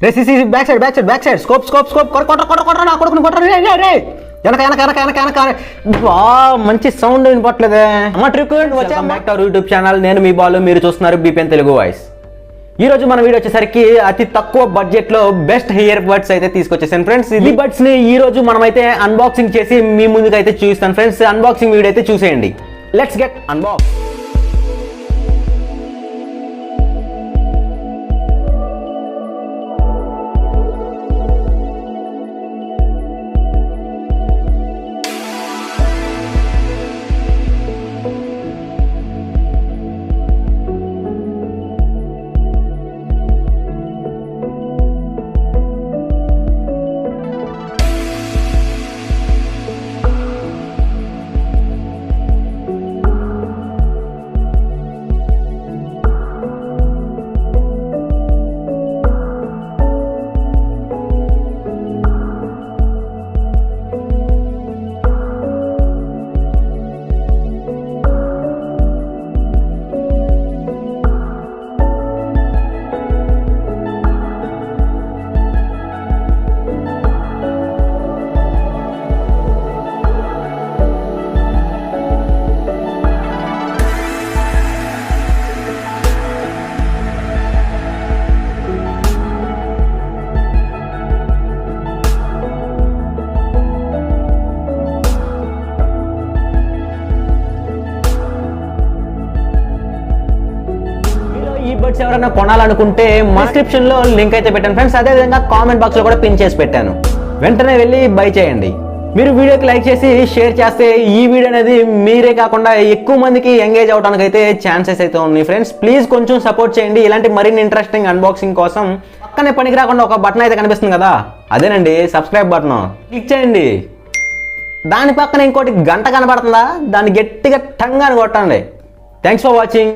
రే CC back side scope కొట్ట నా కొడుకుని కొట్ట రే వెనక మంచి సౌండ్ వినపట్లేదే అమ్మ ట్రిక్ వచ్చా యూట్యూబ్ ఛానల్. నేను మీ బాలు, మీరు చూస్తున్నారు బీపీఎన్ తెలుగు వాయిస్. ఈ రోజు మన వీడియో వచ్చేసరికి అతి తక్కువ బడ్జెట్ లో బెస్ట్ ఇయర్ బడ్స్ అయితే తీసుకొచ్చేసాను ఫ్రెండ్స్. ఈ బడ్స్ ని ఈ రోజు మనమైతే అన్బాక్సింగ్ చేసి మీ ముందుకు అయితే చూపిస్తాను ఫ్రెండ్స్. అన్బాక్సింగ్ వీడియో అయితే చూసేయండి. Let's get unbox. బడ్స్ ఎవరైనా కొనాలనుకుంటే డిస్క్రిప్షన్ లో లింక్ అయితే పెట్టాను ఫ్రెండ్స్. అదే విధంగా కామెంట్ బాక్స్ లో కూడా పిన్ చేసి పెట్టాను. వెంటనే వెళ్ళి బై చేయండి. మీరు వీడియోకి లైక్ చేసి షేర్ చేస్తే ఈ వీడియో అనేది మీరే కాకుండా ఎక్కువ మందికి ఎంగేజ్ అవడానికి అయితే ఛాన్సెస్ అయితే ఉన్నాయి ఫ్రెండ్స్. ప్లీజ్ కొంచెం సపోర్ట్ చేయండి. ఇలాంటి మరిన్ని ఇంట్రెస్టింగ్ అన్బాక్సింగ్ కోసం పక్కనే పనికి రాకుండా ఒక బటన్ అయితే కనిపిస్తుంది కదా, అదేనండి సబ్స్క్రైబ్ బటన్. క్లిక్ చేయండి. దాని పక్కన ఇంకోటి గంట కనబడుతుందా, దాన్ని గట్టిగా టంగ్ అని కొట్టండి. Thanks for watching.